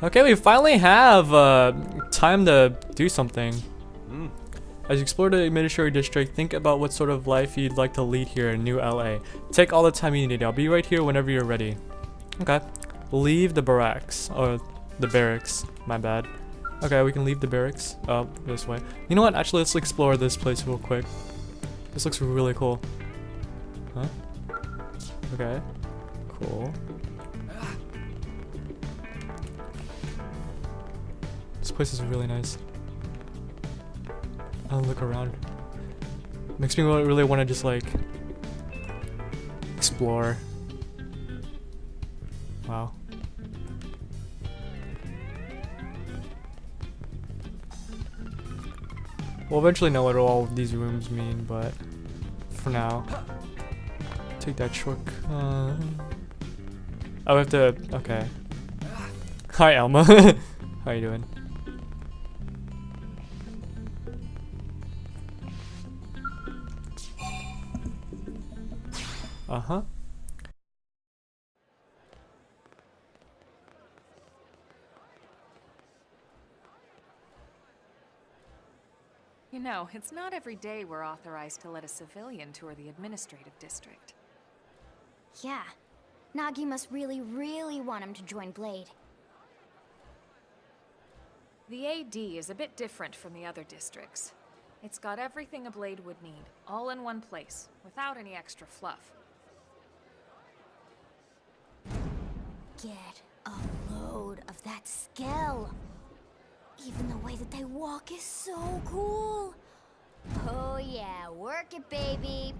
Okay, we finally have time to do something. As you explore the administrative district, think about what sort of life you'd like to lead here in New LA. Take all the time you need. I'll be right here whenever you're ready. Okay. Leave the barracks. Or the barracks. My bad. Okay, we can leave the barracks. This way. You know what? Actually, let's explore this place real quick. This looks really cool. Huh? Okay. Cool. This place is really nice. I'll look around. Makes me really want to just like explore. Wow. We'll eventually know what all of these rooms mean, but for now, take that short. Oh, I have to. Okay. Hi, Alma. How you doing? Uh-huh. You know, it's not every day we're authorized to let a civilian tour the administrative district. Yeah. Nagi must really, really want him to join Blade. The AD is a bit different from the other districts. It's got everything a Blade would need, all in one place, without any extra fluff. Get a load of that Skell. Even the way that they walk is so cool. Oh yeah, work it, baby.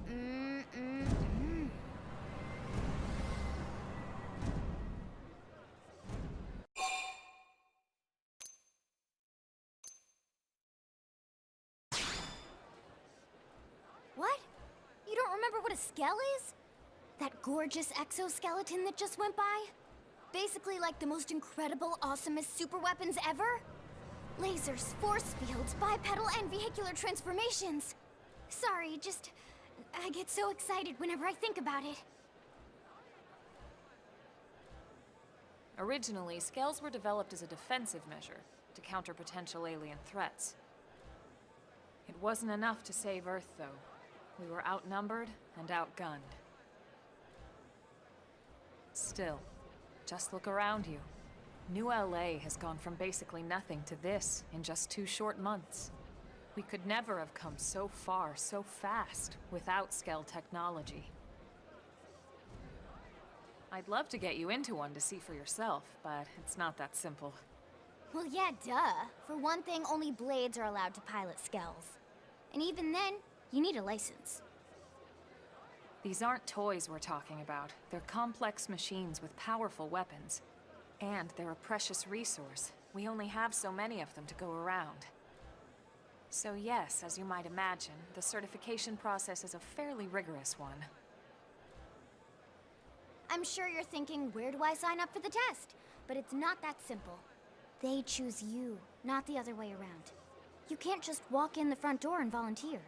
What? You don't remember what a Skell is? That gorgeous exoskeleton that just went by? Basically like the most incredible, awesomest super weapons ever? Lasers, force fields, bipedal and vehicular transformations. Sorry, I get so excited whenever I think about it. Originally, Skells were developed as a defensive measure to counter potential alien threats. It wasn't enough to save Earth, though. We were outnumbered and outgunned. Still, just look around you. New LA has gone from basically nothing to this in just 2 short months. We could never have come so far, so fast, without Skell technology. I'd love to get you into one to see for yourself, but it's not that simple. Well, yeah, duh. For one thing, only Blades are allowed to pilot Skells. And even then, you need a license. These aren't toys we're talking about. They're complex machines with powerful weapons. And they're a precious resource. We only have so many of them to go around. So yes, as you might imagine, the certification process is a fairly rigorous one. I'm sure you're thinking, where do I sign up for the test? But it's not that simple. They choose you, not the other way around. You can't just walk in the front door and volunteer.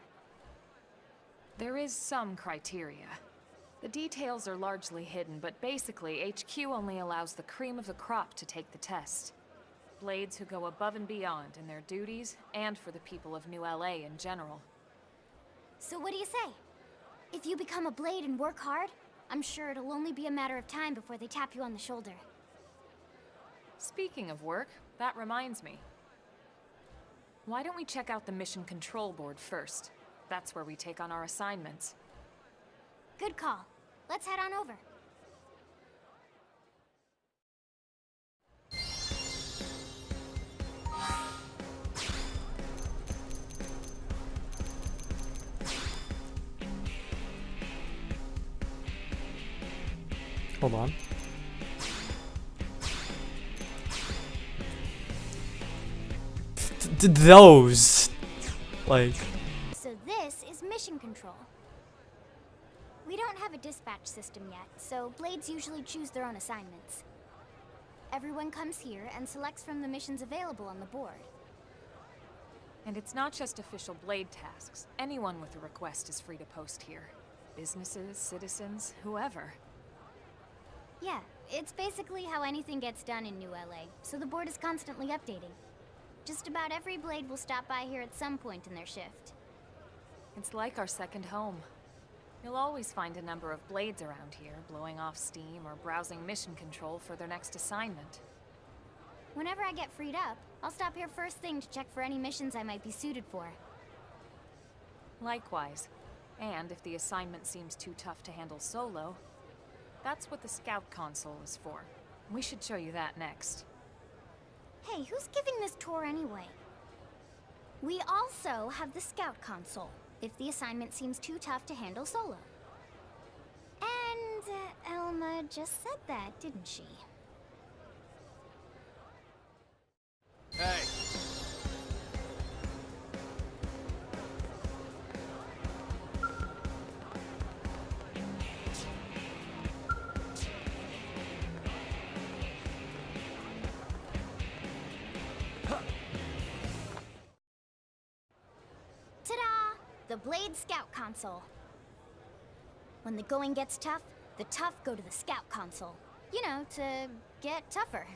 There is some criteria. The details are largely hidden, but basically, HQ only allows the cream of the crop to take the test. Blades who go above and beyond in their duties, and for the people of New LA in general. So what do you say? If you become a Blade and work hard, I'm sure it'll only be a matter of time before they tap you on the shoulder. Speaking of work, that reminds me. Why don't we check out the Mission Control Board first? That's where we take on our assignments. Good call. Let's head on over. Hold on. Those, like. So this is Mission Control. We don't have a dispatch system yet, so Blades usually choose their own assignments. Everyone comes here and selects from the missions available on the board. And it's not just official Blade tasks. Anyone with a request is free to post here. Businesses, citizens, whoever. Yeah, It's basically how anything gets done in New LA, so the board is constantly updating. Just about every blade will stop by here at some point in their shift. It's like our second home. You'll always find a number of blades around here, blowing off steam or browsing mission control for their next assignment. Whenever I get freed up, I'll stop here first thing to check for any missions I might be suited for. Likewise. And if the assignment seems too tough to handle solo, that's what the scout console is for. We should show you that next. Hey, who's giving this tour anyway? We also have the scout console, if the assignment seems too tough to handle solo. And Elma just said that, didn't she? Hey. Ta-da! The Blade Scout Console. When the going gets tough, the tough go to the Scout Console. You know, to get tougher.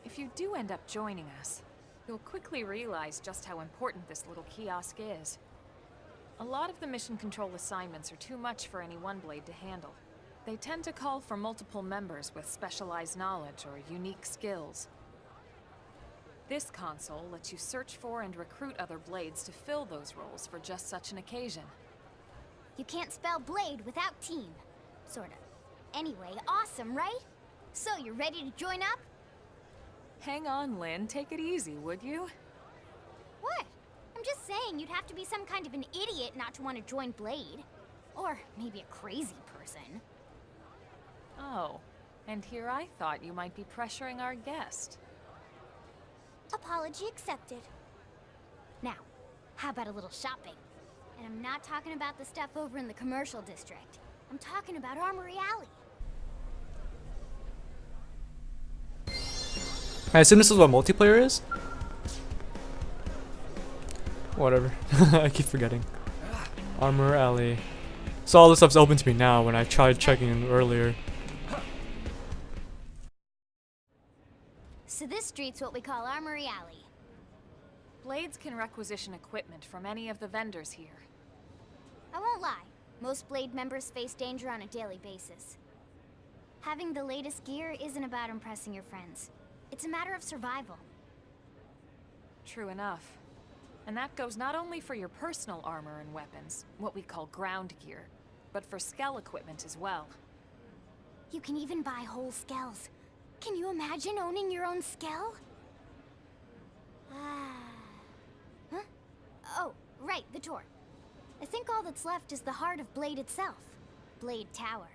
If you do end up joining us, you'll quickly realize just how important this little kiosk is. A lot of the mission control assignments are too much for any one blade to handle. They tend to call for multiple members with specialized knowledge or unique skills. This console lets you search for and recruit other blades to fill those roles for just such an occasion. You can't spell blade without team. Sorta. Anyway, awesome, right? So, you ready to join up? Hang on, Lynn. Take it easy, would you? What? I'm just saying you'd have to be some kind of an idiot not to want to join Blade. Or maybe a crazy person. Oh, and here I thought you might be pressuring our guest. Apology accepted. Now, how about a little shopping? And I'm not talking about the stuff over in the commercial district. I'm talking about Armory Alley. I assume this is what multiplayer is? Whatever. I keep forgetting. Armor Alley. So all this stuff's open to me now when I tried checking in earlier. So this street's what we call Armory Alley. Blades can requisition equipment from any of the vendors here. I won't lie, most Blade members face danger on a daily basis. Having the latest gear isn't about impressing your friends. It's a matter of survival. True enough. And that goes not only for your personal armor and weapons, what we call ground gear, but for skell equipment as well. You can even buy whole skells. Can you imagine owning your own skell? Huh? Oh, right, the tour. I think all that's left is the heart of Blade itself. Blade Tower.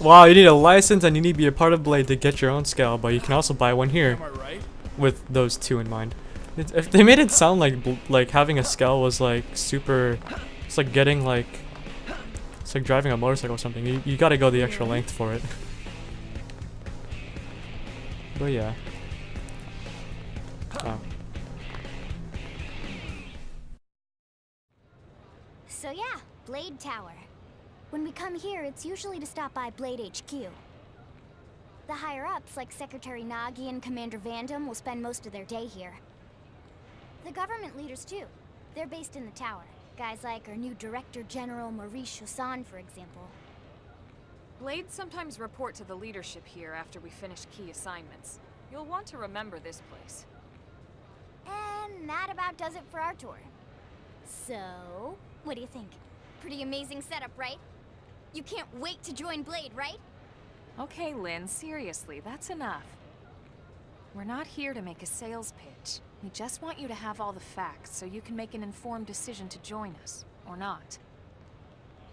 Wow, you need a license and you need to be a part of Blade to get your own scale, but you can also buy one here Am I right? with those two in mind. If they made it sound like having a scale was like super, it's like getting like, it's like driving a motorcycle or something. You gotta go the extra length for it. But yeah. Oh. So yeah, Blade Tower. When we come here, it's usually to stop by Blade HQ. The higher-ups, like Secretary Nagi and Commander Vandam, will spend most of their day here. The government leaders, too. They're based in the tower. Guys like our new Director General Maurice Chassan, for example. Blades sometimes report to the leadership here after we finish key assignments. You'll want to remember this place. And that about does it for our tour. So, what do you think? Pretty amazing setup, right? You can't wait to join Blade, right? Okay, Lynn, seriously, that's enough. We're not here to make a sales pitch. We just want you to have all the facts so you can make an informed decision to join us, or not.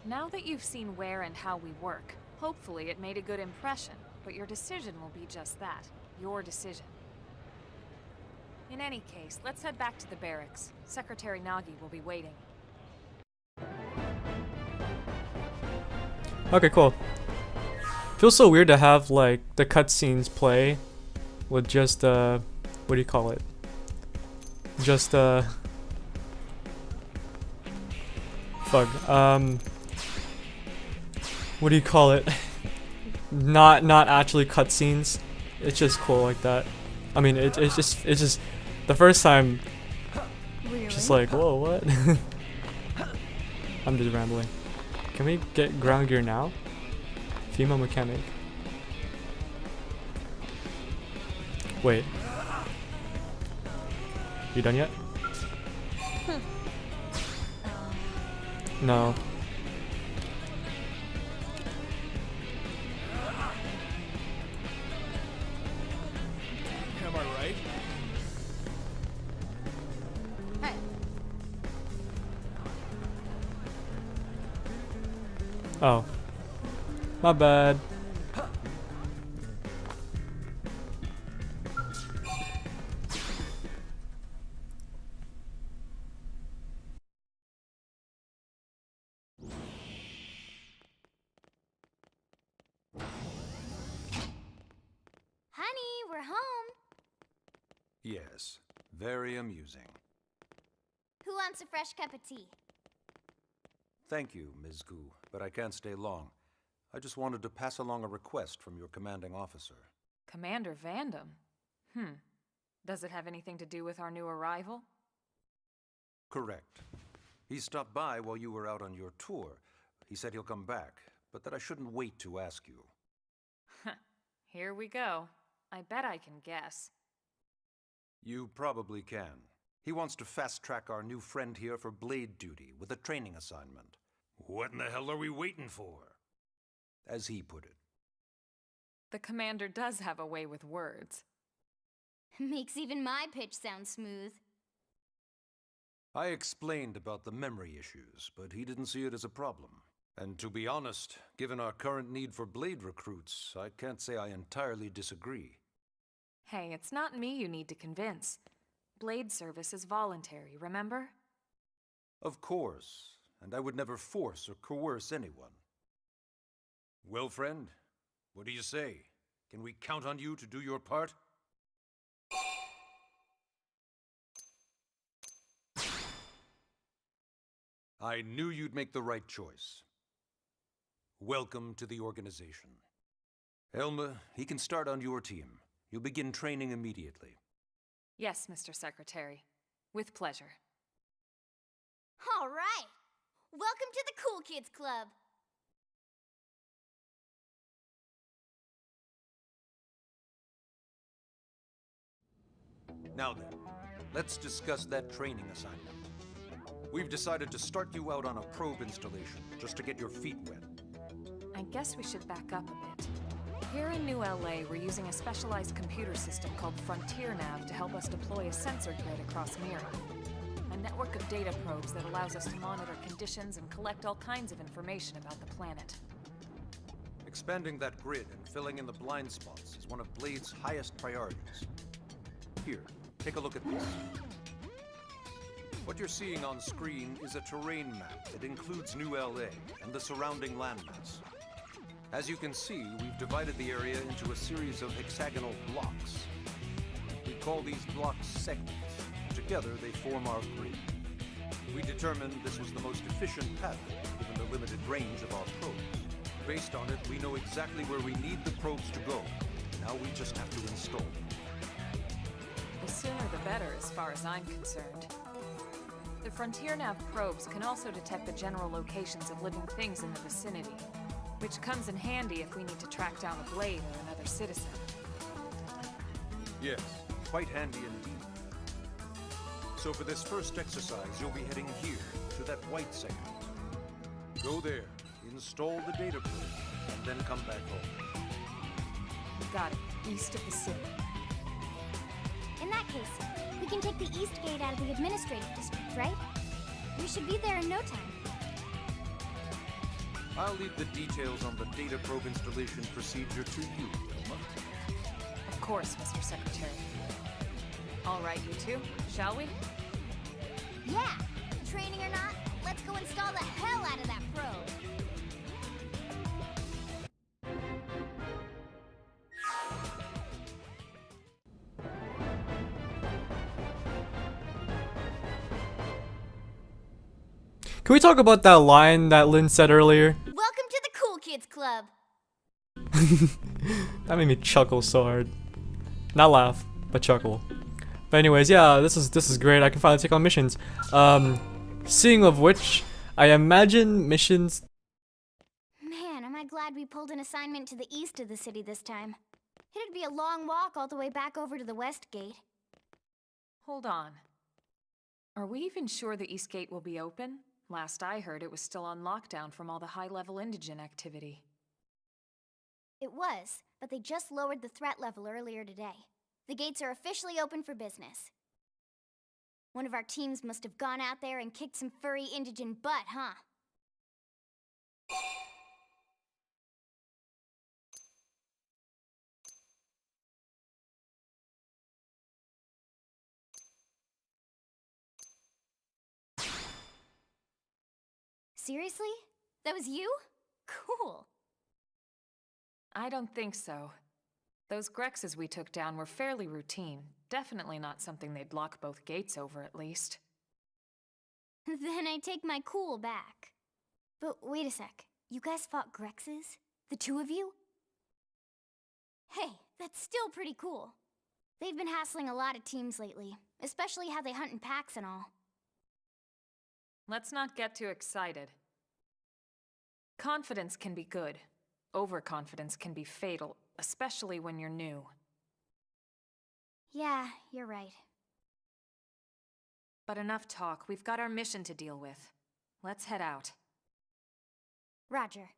Now that you've seen where and how we work, hopefully it made a good impression, but your decision will be just that, your decision. In any case, let's head back to the barracks. Secretary Nagi will be waiting. Okay, cool. Feels so weird to have like the cutscenes play with just what do you call it? Just fuck. what do you call it? Not actually cutscenes. It's just cool like that. I mean, it's just the first time. Really? Just like, whoa, what? I'm just rambling. Can we get ground gear now? Female mechanic. Wait. You done yet? No. Am I right? Hey, Oh. My bad. honey, we're home. Yes, very amusing. Who wants a fresh cup of tea? Thank you, Ms. Gu, but I can't stay long. I just wanted to pass along a request from your commanding officer. Commander Vandam? Does it have anything to do with our new arrival? Correct. He stopped by while you were out on your tour. He said he'll come back, but that I shouldn't wait to ask you. Here we go. I bet I can guess. You probably can. He wants to fast-track our new friend here for blade duty with a training assignment. What in the hell are we waiting for? As he put it. The commander does have a way with words. Makes even my pitch sound smooth. I explained about the memory issues, but he didn't see it as a problem. And to be honest, given our current need for blade recruits, I can't say I entirely disagree. Hey, it's not me you need to convince. Blade service is voluntary, remember? Of course, and I would never force or coerce anyone. Well, friend, what do you say? Can we count on you to do your part? I knew you'd make the right choice. Welcome to the organization. Elma, he can start on your team. You'll begin training immediately. Yes, Mr. Secretary. With pleasure. All right. Welcome to the Cool Kids Club. Now then, let's discuss that training assignment. We've decided to start you out on a probe installation, just to get your feet wet. I guess we should back up a bit. Here in New LA, we're using a specialized computer system called Frontier Nav to help us deploy a sensor grid across Mira. A network of data probes that allows us to monitor conditions and collect all kinds of information about the planet. Expanding that grid and filling in the blind spots is one of Blade's highest priorities. Here, take a look at this. What you're seeing on screen is a terrain map that includes New LA and the surrounding landmass. As you can see, we've divided the area into a series of hexagonal blocks. We call these blocks segments. Together, they form our grid. We determined this was the most efficient pattern, given the limited range of our probes. Based on it, we know exactly where we need the probes to go. Now we just have to install them. The sooner the better, as far as I'm concerned. The Frontier Nav probes can also detect the general locations of living things in the vicinity, which comes in handy if we need to track down a blade or another citizen. Yes, quite handy indeed. So for this first exercise, you'll be heading here, to that white segment. Go there, install the data probe, and then come back home. Got it. East of the city. In that case, we can take the east gate out of the administrative district, right? We should be there in no time. I'll leave the details on the data probe installation procedure to you, Wilma. Of course, Mr. Secretary. All right, you two, shall we? Yeah! Training or not, let's go install the hell out of that probe! Can we talk about that line that Lynn said earlier? Welcome to the Cool Kids Club. That made me chuckle so hard. Not laugh, but chuckle. But anyways, yeah, this is great. I can finally take on missions. Seeing of which, I imagine missions. Man, am I glad we pulled an assignment to the east of the city this time. It'd be a long walk all the way back over to the west gate. Hold on. Are we even sure the East Gate will be open? Last I heard, it was still on lockdown from all the high-level indigent activity. It was, but they just lowered the threat level earlier today. The gates are officially open for business. One of our teams must have gone out there and kicked some furry indigent butt, huh? Seriously? That was you? Cool. I don't think so. Those Grexes we took down were fairly routine. Definitely not something they'd lock both gates over, at least. Then I take my cool back. But wait a sec. You guys fought Grexes? The two of you? Hey, that's still pretty cool. They've been hassling a lot of teams lately, especially how they hunt in packs and all. Let's not get too excited. Confidence can be good. Overconfidence can be fatal, especially when you're new. Yeah, you're right. But enough talk. We've got our mission to deal with. Let's head out. Roger.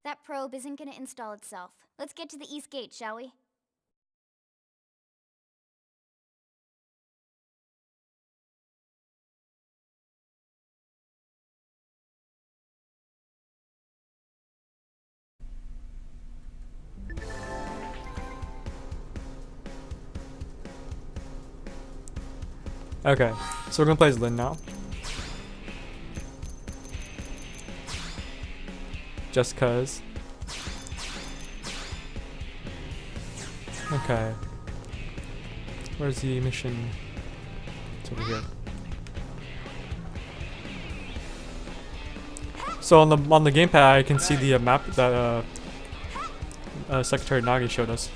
That probe isn't gonna install itself. Let's get to the East Gate, shall we? Okay, so we're gonna play as Lynn now. Just cause. Okay. Where's the mission? It's over here. So on the gamepad, I can see the map that Secretary Nagi showed us.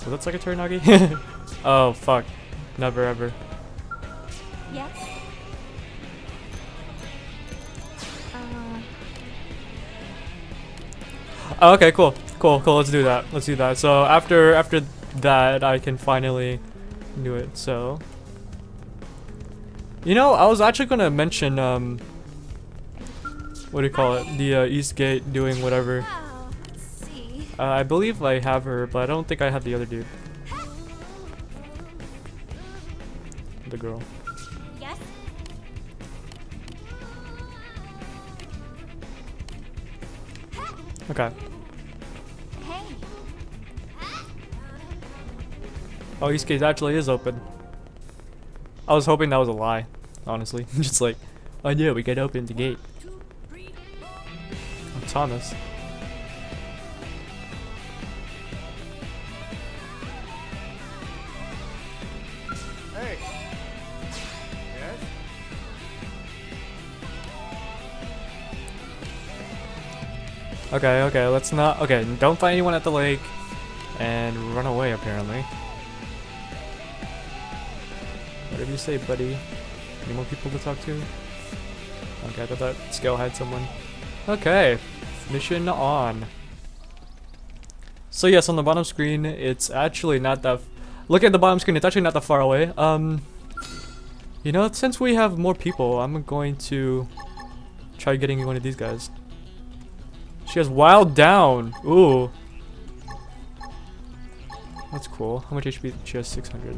Was that Secretary Nagi? Oh fuck! Never ever. Yes? Oh, okay, cool. Let's do that. So after that, I can finally do it. So, you know, I was actually gonna mention what do you call it? The East Gate doing whatever. Oh, let's see. I believe I have her, but I don't think I have the other dude. The girl. Yes? Okay. Hey. Oh, East Gate actually is open. I was hoping that was a lie, honestly. Just like, oh yeah, we can open the gate. Oh, Thomas. Hey. Yes? Okay, let's not. Okay, don't find anyone at the lake and run away, apparently. Whatever you say, buddy. Any more people to talk to? Okay, I thought that scale had someone. Okay, mission on. So yes, on the bottom screen, it's actually not that. Look at the bottom screen, it's actually not that far away. You know, since we have more people, I'm going to try getting one of these guys. She has Wild Down. Ooh. That's cool. How much HP? She has 600.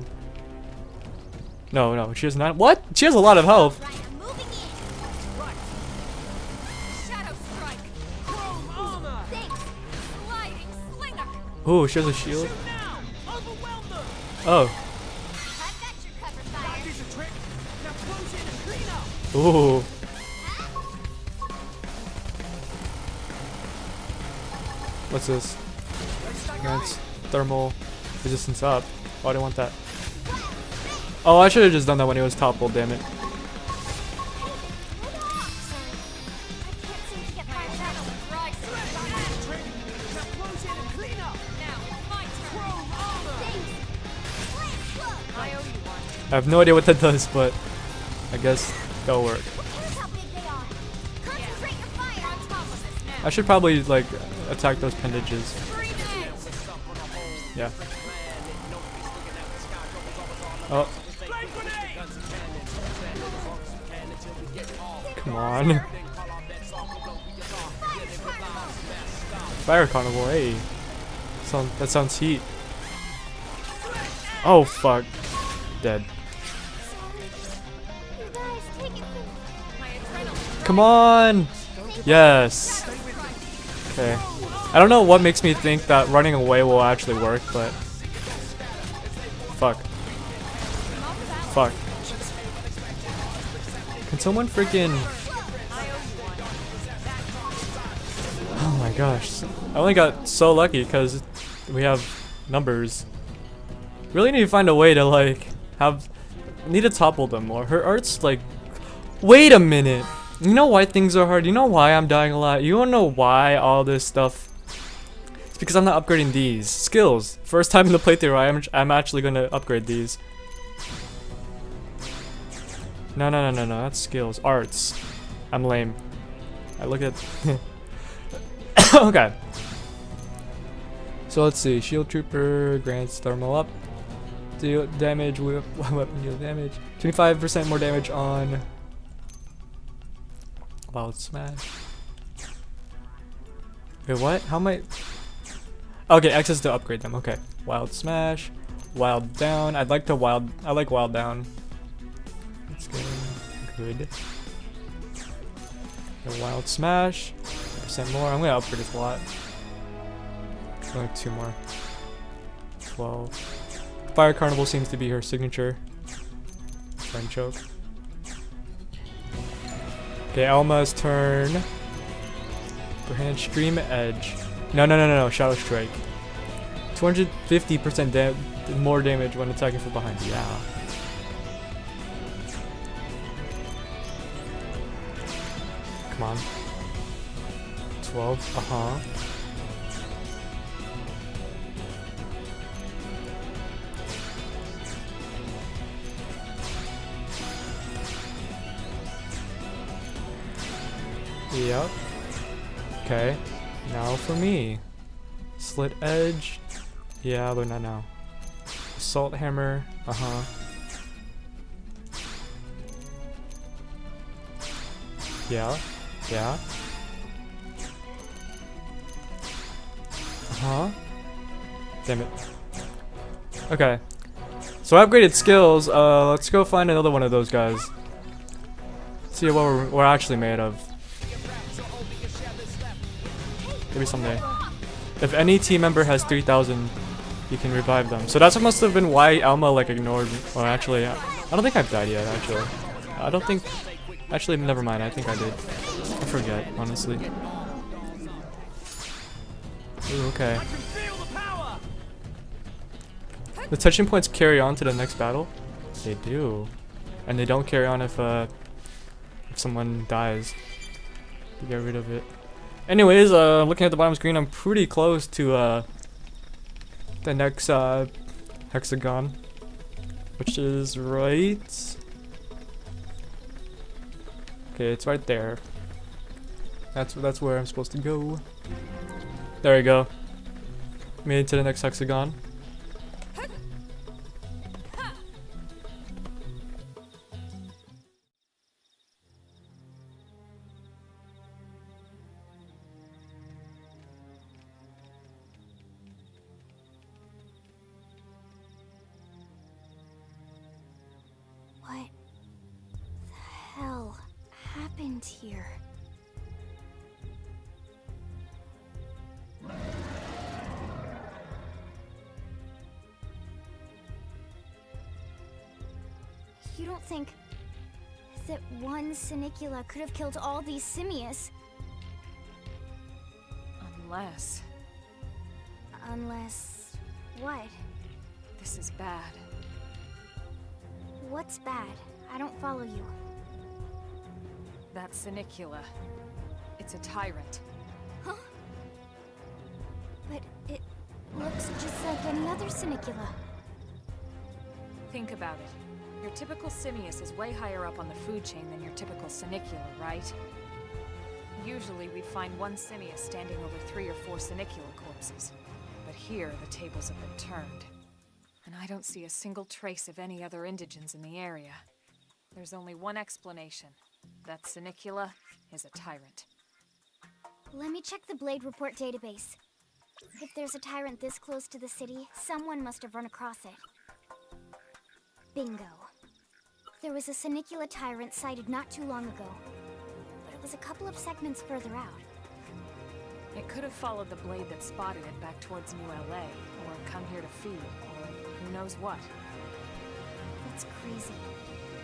No, she has not. What? She has a lot of health. Right, I'm moving in. Shadow strike. Chrome armor! Thanks. Sliding slinger. Ooh, she has a shield. Shoot now! Overwhelm them! Oh. I've got your cover That fire. is a trick! Now close in and clean up! Ooh. What's this? That's thermal resistance up. Oh, I didn't want that. Oh, I should have just done that when he was toppled, damn it. Sorry. I can't seem to get my Clean up! Now, my turn. Chrome armor! Thanks. Slant club. I owe you one. I have no idea what that does, but I guess that'll work. Who cares how big they are? Concentrate your fire. On top of this now. I should probably like attack those appendages. Breathe it in. Yeah. Oh, Flame grenade! come on. Fire carnival, hey. That sounds heat. Oh fuck. Dead. You guys, take it from My adrenaline. Come on! Yes. Okay. I don't know what makes me think that running away will actually work, but fuck. Fuck. Can someone freaking... Oh my gosh. I only got so lucky because we have numbers. Really need to find a way to like have... Need to topple them more. Her art's like... Wait a minute! You know why things are hard? You know why I'm dying a lot? You don't know why all this stuff... It's because I'm not upgrading these. Skills. First time in the playthrough I'm actually gonna upgrade these. No, that's skills. Arts. I'm lame. I look at... Okay. So let's see. Shield Trooper grants thermal up. Deal damage with weapon deal damage. 25% more damage on Wild Smash. Wait, what? How am I... Okay, X is to upgrade them. Okay. Wild Smash. Wild Down. I like Wild Down. It's getting good. And Wild Smash. % more. I'm gonna upgrade this a lot. Only 2 more. 12. Fire Carnival seems to be her signature. Friend choke. Okay, Alma's turn. For hand Stream Edge. No. Shadow Strike. 250% more damage when attacking from behind. Yeah. Come on. 12. Uh-huh. Yep. Okay. Now for me. Slit Edge. Yeah, but not now. Assault Hammer. Uh-huh. Yeah. Yeah. Uh-huh. Damn it. Okay. So I upgraded skills. Let's go find another one of those guys. See what we're actually made of. Maybe someday. If any team member has 3,000, you can revive them. So that must have been why Alma like ignored me. Well, actually, I don't think I've died yet. Actually, I don't think. Actually, never mind. I think I did. I forget, honestly. Ooh, okay. I can feel the power! The touching points carry on to the next battle. They do, and they don't carry on if someone dies. You get rid of it. Anyways, looking at the bottom screen, I'm pretty close to the next hexagon, which is right. Okay, it's right there. That's where I'm supposed to go. There we go. Made it to the next hexagon. What the hell happened here? You don't think that one Sinicula could have killed all these simius? Unless Unless... what? this is bad. What's bad? I don't follow you. That Sinicula. It's a tyrant. Huh? But it looks just like any other Sinicula. Think about it. Your typical Simius is way higher up on the food chain than your typical Sinicula, right? Usually we find one Simius standing over 3 or 4 Sinicula corpses. But here, the tables have been turned. And I don't see a single trace of any other indigents in the area. There's only one explanation. That Sinicula is a tyrant. Let me check the Blade Report database. If there's a tyrant this close to the city, someone must have run across it. Bingo. There was a Sinicula tyrant sighted not too long ago, but it was a couple of segments further out. It could have followed the blade that spotted it back towards New LA, or come here to feed, or who knows what. That's crazy.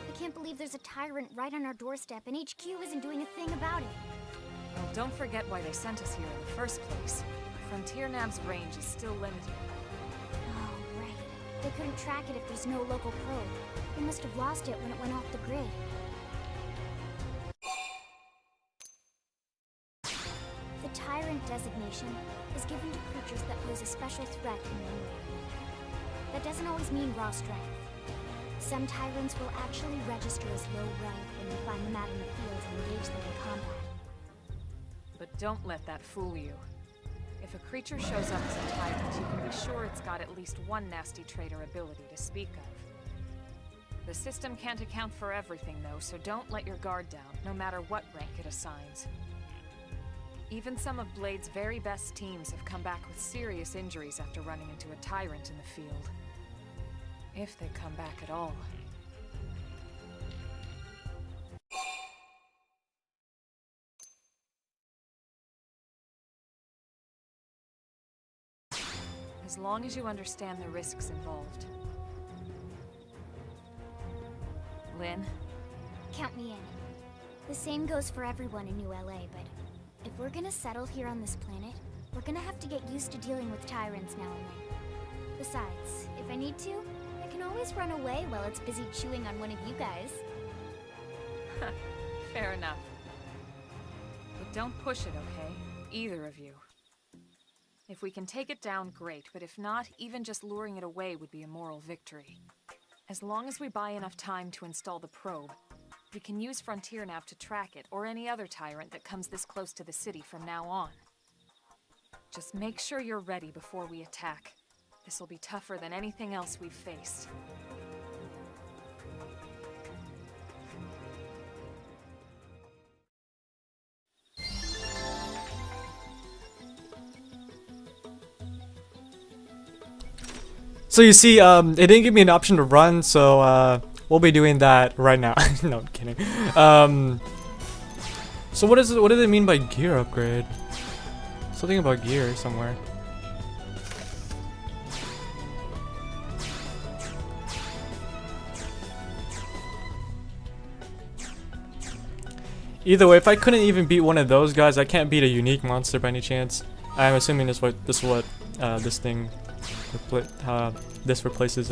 I can't believe there's a tyrant right on our doorstep and HQ isn't doing a thing about it. Well, don't forget why they sent us here in the first place. Frontier Nav's range is still limited. Oh, right. They couldn't track it if there's no local probe. They must have lost it when it went off the grid. The Tyrant designation is given to creatures that pose a special threat in their area. That doesn't always mean raw strength. Some Tyrants will actually register as low rank when you find them out in the field and engage them in combat. But don't let that fool you. If a creature shows up as a tyrant, you can be sure it's got at least one nasty trait or ability to speak of. The system can't account for everything, though, so don't let your guard down, no matter what rank it assigns. Even some of Blade's very best teams have come back with serious injuries after running into a tyrant in the field. If they come back at all. As long as you understand the risks involved. Lynn? Count me in. The same goes for everyone in New LA, but if we're gonna settle here on this planet, we're gonna have to get used to dealing with tyrants now and then. Besides, if I need to, I can always run away while it's busy chewing on one of you guys. Fair enough. But don't push it, okay? Either of you. If we can take it down, great, but if not, even just luring it away would be a moral victory. As long as we buy enough time to install the probe, we can use Frontier Nav to track it, or any other tyrant that comes this close to the city from now on. Just make sure you're ready before we attack. This will be tougher than anything else we've faced. So you see, it didn't give me an option to run, so we'll be doing that right now. No, I'm kidding. So what is it? What do they mean by gear upgrade? Something about gear somewhere. Either way, if I couldn't even beat one of those guys, I can't beat a unique monster by any chance. I'm assuming this is what this thing. This replaces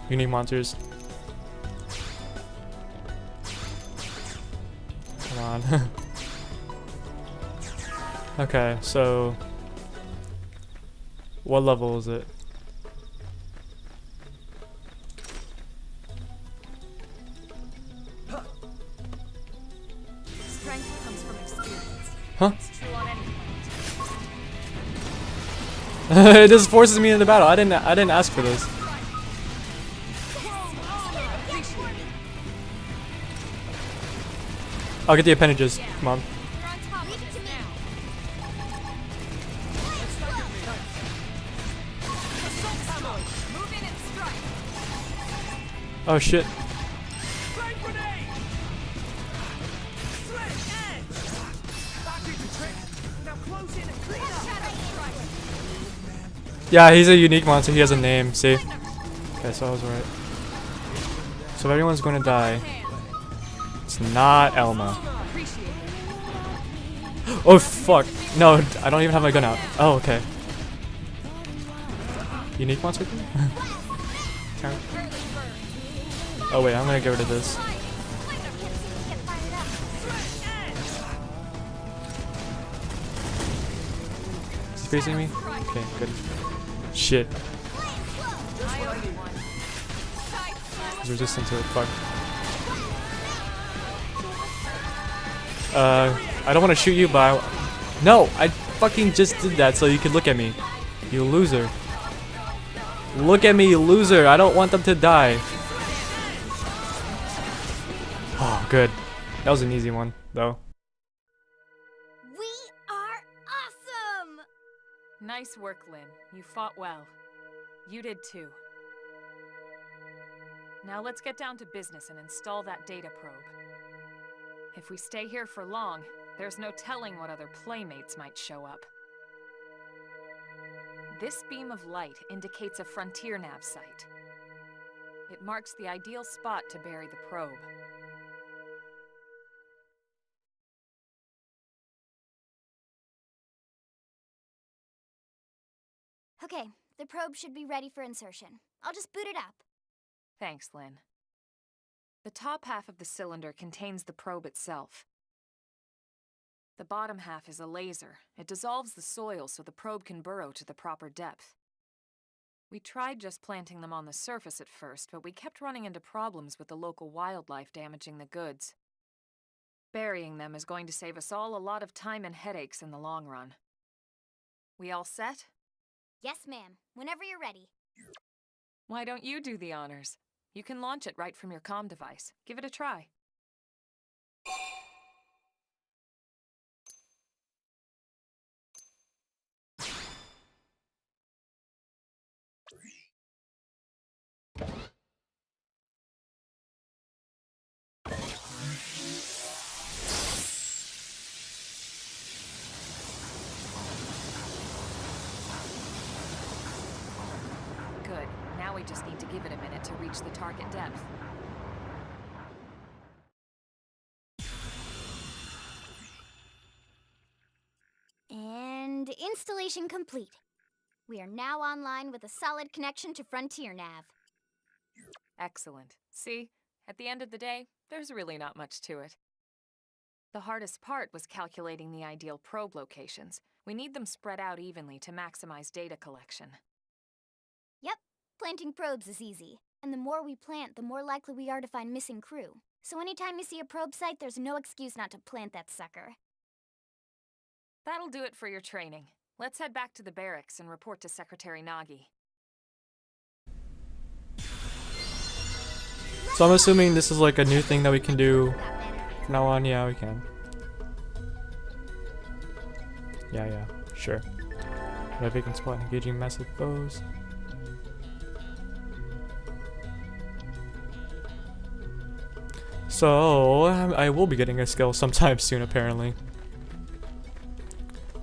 unique monsters. Come on. Okay, so what level is it? Strength comes from experience. Huh? It's true on any planet. It just forces me into battle. I didn't ask for this. I'll get the appendages. Come on. Oh shit. Yeah, he's a unique monster. He has a name. See? Okay, so I was right. So everyone's going to die. It's not Elma. Oh fuck! No, I don't even have my gun out. Oh, okay. Unique monster thing? Oh wait, I'm gonna get rid of this. he facing me? Okay, good. Shit. He's resistant to it. Fuck. I don't want to shoot you, but no, I fucking just did that so you could look at me. You loser. Look at me, you loser. I don't want them to die. Oh, good. That was an easy one, though. We are awesome! Nice work, Lynn. You fought well. You did too. Now let's get down to business and install that data probe. If we stay here for long, there's no telling what other playmates might show up. This beam of light indicates a frontier nav site. It marks the ideal spot to bury the probe. Okay, the probe should be ready for insertion. I'll just boot it up. Thanks, Lynn. The top half of the cylinder contains the probe itself. The bottom half is a laser. It dissolves the soil so the probe can burrow to the proper depth. We tried just planting them on the surface at first, but we kept running into problems with the local wildlife damaging the goods. Burying them is going to save us all a lot of time and headaches in the long run. We all set? Yes, ma'am. Whenever you're ready. Why don't you do the honors? You can launch it right from your comm device. Give it a try. Good. Now we just need to give it a minute to reach the target depth. And installation complete. We are now online with a solid connection to Frontier Nav. Excellent. See, at the end of the day, there's really not much to it. The hardest part was calculating the ideal probe locations. We need them spread out evenly to maximize data collection. Yep, planting probes is easy. And the more we plant, the more likely we are to find missing crew. So anytime you see a probe site, there's no excuse not to plant that sucker. That'll do it for your training. Let's head back to the barracks and report to Secretary Nagi. So I'm assuming this is like a new thing that we can do from now on. Yeah, we can. Yeah, sure. Got a vacant spot engaging massive foes. So I will be getting a skill sometime soon, apparently.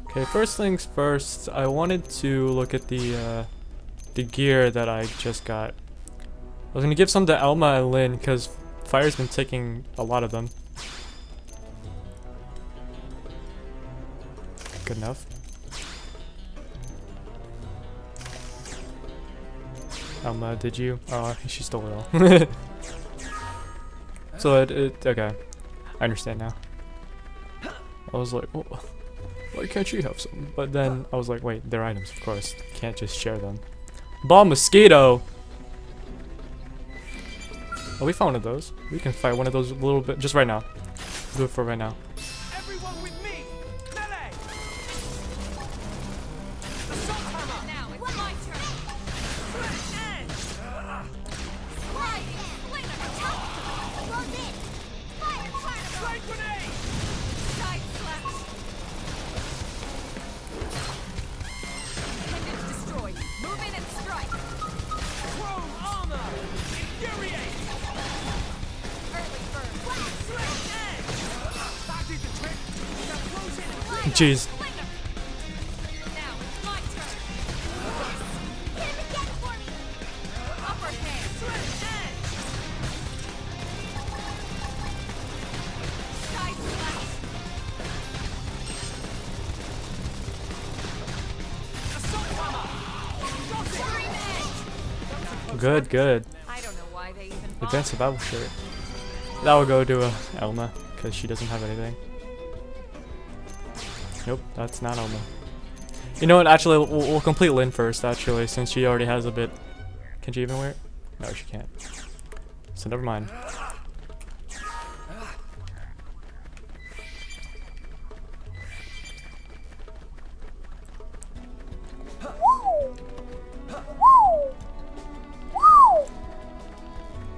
Okay, first things first. I wanted to look at the gear that I just got. I was gonna give some to Elma and Lynn because Fire's been taking a lot of them. Good enough. Elma, did you? Oh, she stole it all. So okay. I understand now. I was like, oh, why can't she have some? But then I was like, wait, they're items, of course. Can't just share them. Bomb mosquito! Oh, we found one of those. We can fight one of those a little bit, just right now. Do it for right now. Everyone with me! Melee! Assault hammer! Now it's my turn! Switch edge! Strike grenade! Side slash! Appendage destroyed. Move in and strike! Chrome armor! Infuriate! Early burn. Switch edge! That did the trick! Now close in and flank! Jeez. Now it's my turn. Hit him again for me! Upper hand. Switch edge! Side slash. Assault hammer! Got it! Good, good. I don't know why they even bother. Advanced survival shirt. That will go to Elma because she doesn't have anything. Nope, that's not Elma. You know what? Actually, we'll complete Lynn first. Actually, since she already has a bit. Can she even wear it? No, she can't. So never mind.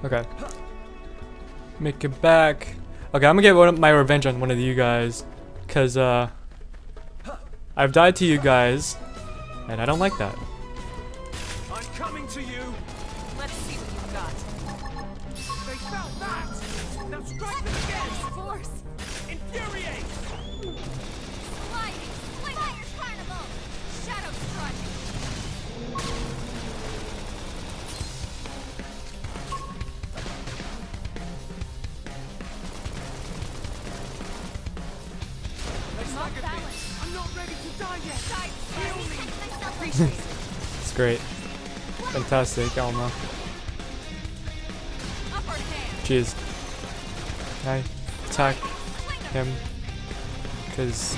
Okay. Make it back. Okay, I'm gonna get my revenge on one of you guys, cause I've died to you guys, and I don't like that. I'm coming to you. Let's see what you've got. They felt that. Now strike them again. Force! Infuriate. Lightning! Fire Carnival! Shadow Strike! They staggered me. I'm not ready to die yet. Heal me. It's great. Fantastic, Alma. Upper hand! Jeez. Can I attack him? Because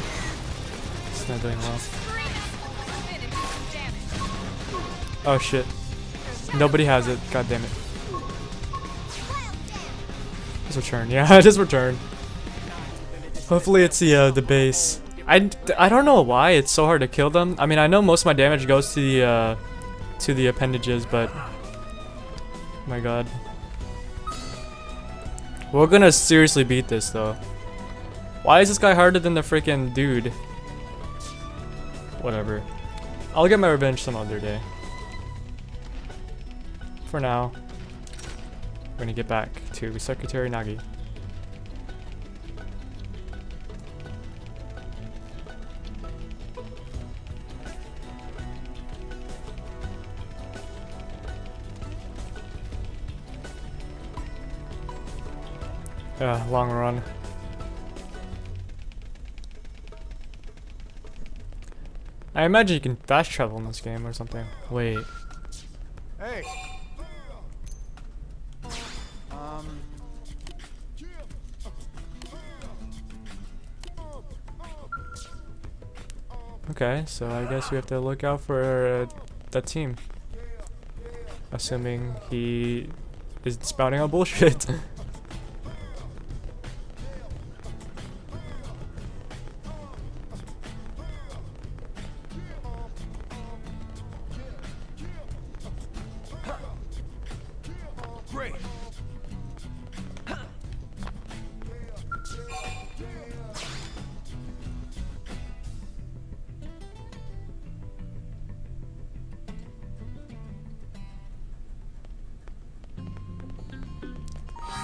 it's not doing well. Finish some damage. Oh shit. Nobody has it. God damn it. Just return. Yeah, just return. Hopefully it's the base. I don't know why it's so hard to kill them. I mean, I know most of my damage goes to the appendages, but my god. We're gonna seriously beat this though. Why is this guy harder than the freaking dude? Whatever. I'll get my revenge some other day. For now, we're gonna get back to Secretary Nagi. Yeah, long run. I imagine you can fast travel in this game or something. Wait. Hey. Okay, so I guess we have to look out for that team. Assuming he is spouting out bullshit. Great.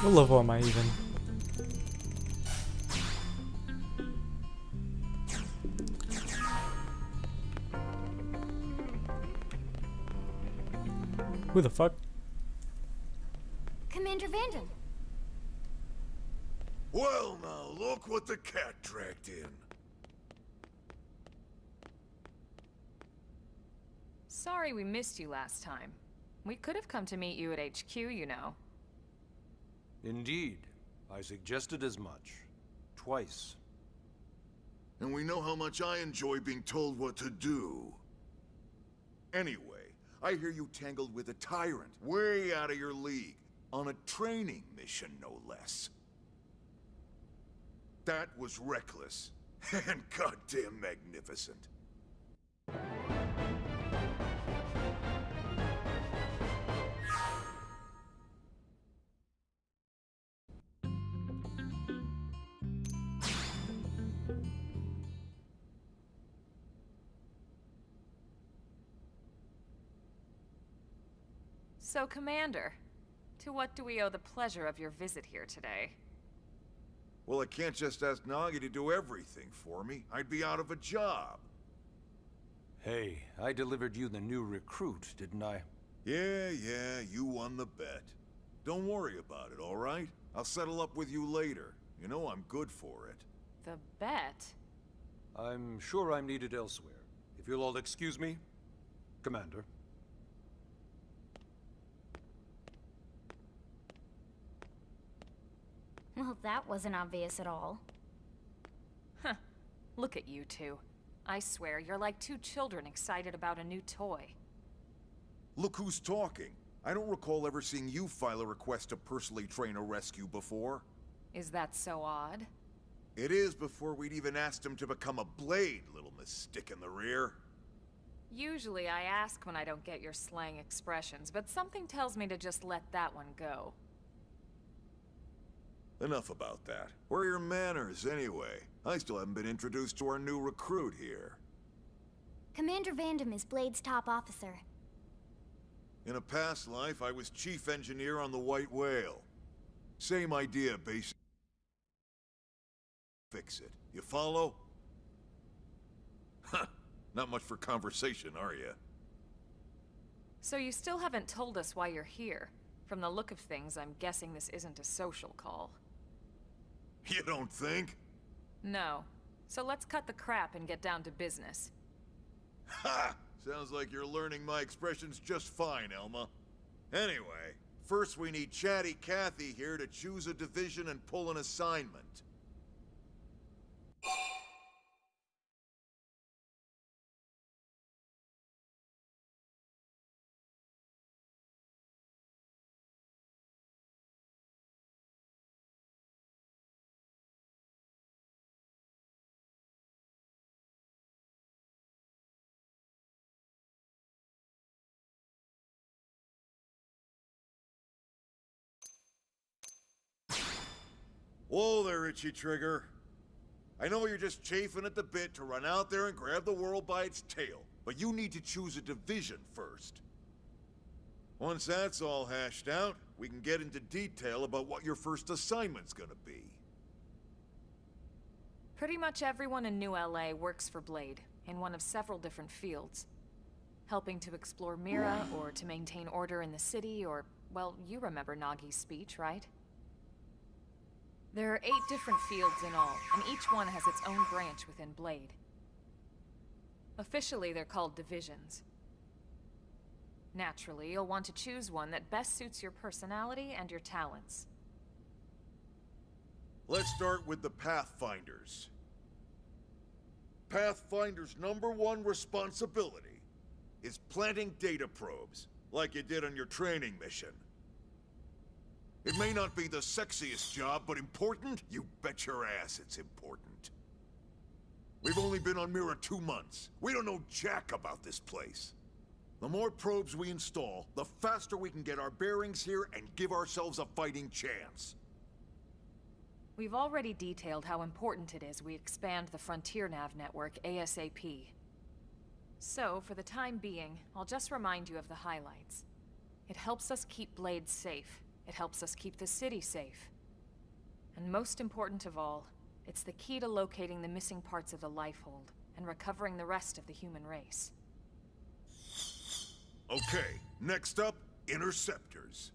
What level am I even? Who the fuck? Commander Vanden. Well, now, look what the cat dragged in. Sorry we missed you last time. We could have come to meet you at HQ, you know. Indeed. I suggested as much. Twice. And we know how much I enjoy being told what to do. Anyway, I hear you tangled with a tyrant, way out of your league, on a training mission, no less. That was reckless, and goddamn magnificent. So, Commander, to what do we owe the pleasure of your visit here today? Well, I can't just ask Nagi to do everything for me. I'd be out of a job. Hey, I delivered you the new recruit, didn't I? Yeah, you won the bet. Don't worry about it, all right? I'll settle up with you later. You know I'm good for it. The bet? I'm sure I'm needed elsewhere. If you'll all excuse me, Commander. Well, that wasn't obvious at all. Huh. Look at you two. I swear, you're like two children excited about a new toy. Look who's talking. I don't recall ever seeing you file a request to personally train a rescue before. Is that so odd? It is before we'd even asked him to become a blade, little Miss Stick in the Rear. Usually I ask when I don't get your slang expressions, but something tells me to just let that one go. Enough about that. Where are your manners, anyway? I still haven't been introduced to our new recruit here. Commander Vandam is Blade's top officer. In a past life, I was chief engineer on the White Whale. Same idea, basically. Fix it. You follow? Huh. Not much for conversation, are you? So you still haven't told us why you're here. From the look of things, I'm guessing this isn't a social call. You don't think? No. So let's cut the crap and get down to business. Ha! Sounds like you're learning my expressions just fine, Elma. Anyway, first we need Chatty Cathy here to choose a division and pull an assignment. Whoa there, Itchy Trigger. I know you're just chafing at the bit to run out there and grab the world by its tail, but you need to choose a division first. Once that's all hashed out, we can get into detail about what your first assignment's gonna be. Pretty much everyone in New LA works for Blade, in one of several different fields. Helping to explore Mira, or to maintain order in the city, or, well, you remember Nagi's speech, right? There are 8 different fields in all, and each one has its own branch within Blade. Officially, they're called divisions. Naturally, you'll want to choose one that best suits your personality and your talents. Let's start with the Pathfinders. Pathfinder's #1 responsibility is planting data probes, like you did on your training mission. It may not be the sexiest job, but important? You bet your ass it's important. We've only been on Mira 2 months. We don't know jack about this place. The more probes we install, the faster we can get our bearings here and give ourselves a fighting chance. We've already detailed how important it is we expand the Frontier Nav network ASAP. So, for the time being, I'll just remind you of the highlights. It helps us keep Blade safe. It helps us keep the city safe. And most important of all, it's the key to locating the missing parts of the Lifehold and recovering the rest of the human race. Okay, next up, Interceptors.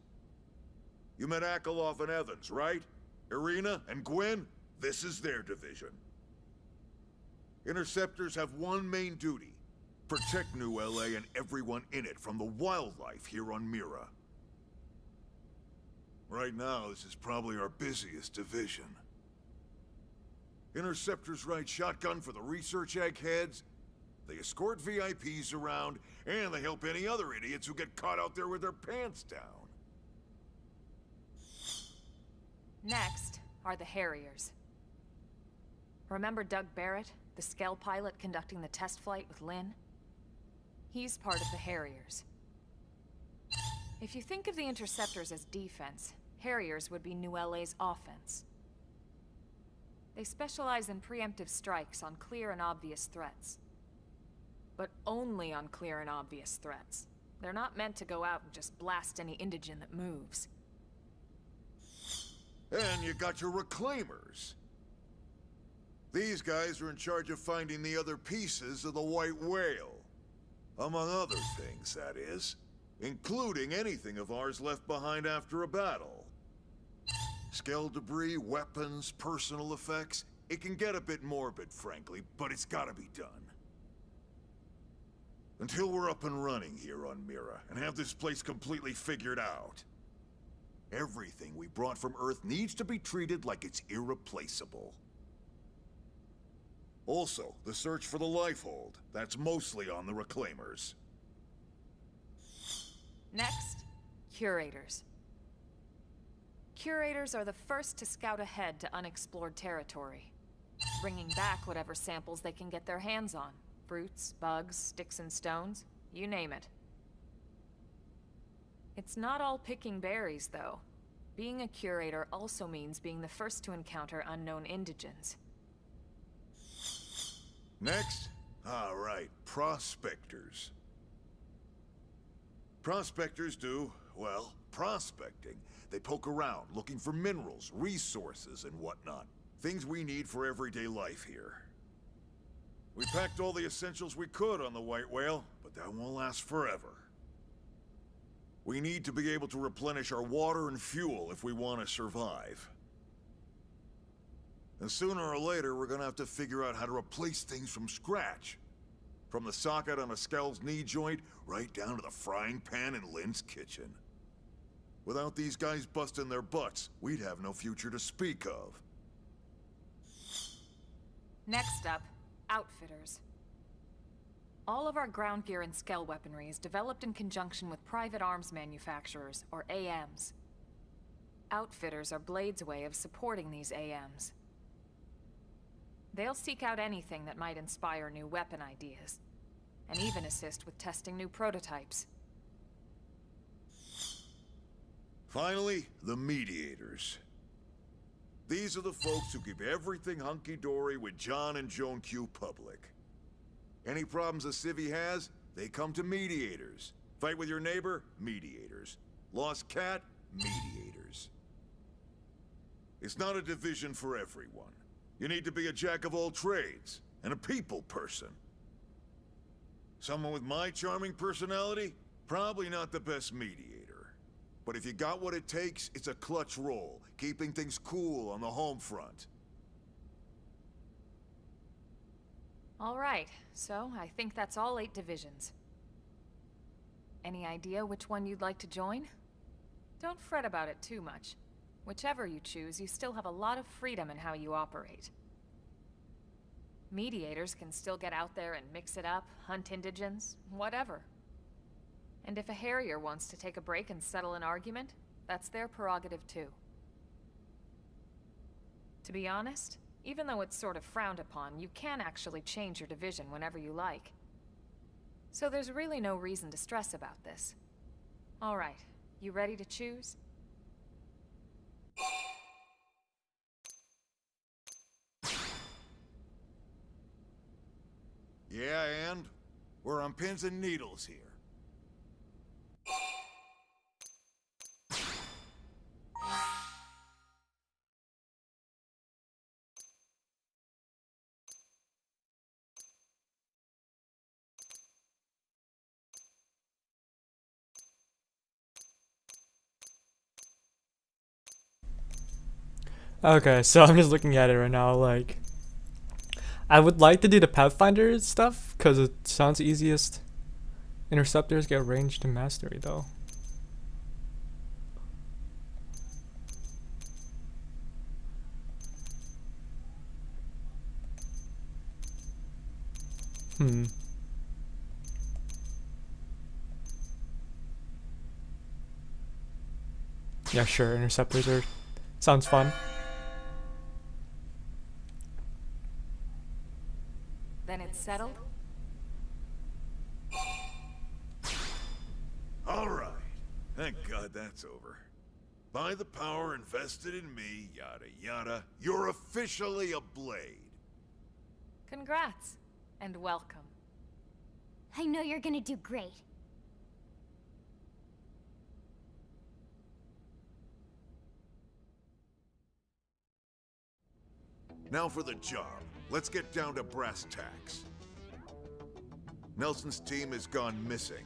You met Akalov and Evans, right? Irina and Gwen? This is their division. Interceptors have one main duty: protect New LA and everyone in it from the wildlife here on Mira. Right now, this is probably our busiest division. Interceptors ride shotgun for the research eggheads, they escort VIPs around, and they help any other idiots who get caught out there with their pants down. Next are the Harriers. Remember Doug Barrett, the Skell pilot conducting the test flight with Lynn? He's part of the Harriers. If you think of the Interceptors as defense, Harriers would be New LA's offense. They specialize in preemptive strikes on clear and obvious threats. But only on clear and obvious threats. They're not meant to go out and just blast any indigene that moves. And you got your Reclaimers. These guys are in charge of finding the other pieces of the White Whale. Among other things, that is. Including anything of ours left behind after a battle. Skell debris, weapons, personal effects. It can get a bit morbid, frankly, but it's gotta be done. Until we're up and running here on Mira, and have this place completely figured out, everything we brought from Earth needs to be treated like it's irreplaceable. Also, the search for the Lifehold. That's mostly on the Reclaimers. Next, curators. Curators are the first to scout ahead to unexplored territory, bringing back whatever samples they can get their hands on. Fruits, bugs, sticks and stones, you name it. It's not all picking berries, though. Being a curator also means being the first to encounter unknown indigens. Next? All right, prospectors. Prospectors do, well, prospecting. They poke around, looking for minerals, resources, and whatnot. Things we need for everyday life here. We packed all the essentials we could on the White Whale, but that won't last forever. We need to be able to replenish our water and fuel if we want to survive. And sooner or later, we're gonna have to figure out how to replace things from scratch. From the socket on a Skell's knee joint, right down to the frying pan in Lynn's kitchen. Without these guys busting their butts, we'd have no future to speak of. Next up, outfitters. All of our ground gear and Skell weaponry is developed in conjunction with private arms manufacturers, or AMs. Outfitters are Blade's way of supporting these AMs. They'll seek out anything that might inspire new weapon ideas, and even assist with testing new prototypes. Finally, the mediators. These are the folks who keep everything hunky-dory with John and Joan Q public. Any problems a civvy has, they come to mediators. Fight with your neighbor? Mediators. Lost cat? Mediators. It's not a division for everyone. You need to be a jack of all trades, and a people person. Someone with my charming personality? Probably not the best mediator. But if you got what it takes, it's a clutch role, keeping things cool on the home front. All right, so I think that's all 8 divisions. Any idea which one you'd like to join? Don't fret about it too much. Whichever you choose, you still have a lot of freedom in how you operate. Mediators can still get out there and mix it up, hunt indigens, whatever. And if a Harrier wants to take a break and settle an argument, that's their prerogative too. To be honest, even though it's sort of frowned upon, you can actually change your division whenever you like. So there's really no reason to stress about this. All right, you ready to choose? Yeah, and? We're on pins and needles here. Okay, so I'm just looking at it right now, like, I would like to do the Pathfinder stuff, because it sounds easiest. Interceptors get ranged to mastery, though. Yeah, sure, interceptors are... sounds fun. Then it's settled? All right. Thank God that's over. By the power invested in me, yada yada, you're officially a Blade. Congrats, and welcome. I know you're gonna do great. Now for the job. Let's get down to brass tacks. Nelson's team has gone missing.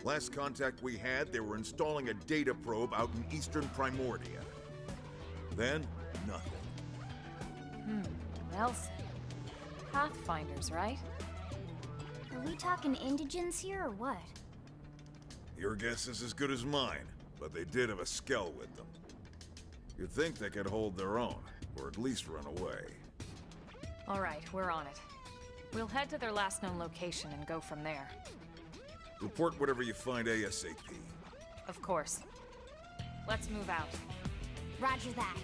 Last contact we had, they were installing a data probe out in eastern Primordia. Then, nothing. Nelson. Pathfinders, right? Are we talking indigens here or what? Your guess is as good as mine, but they did have a Skell with them. You'd think they could hold their own, or at least run away. All right, we're on it. We'll head to their last known location and go from there. Report whatever you find ASAP. Of course. Let's move out. Roger that.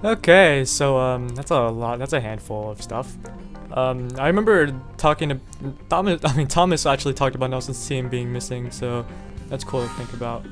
Okay, so that's a lot. That's a handful of stuff. I remember talking to Thomas. Thomas actually talked about Nelson's team being missing, so that's cool to think about.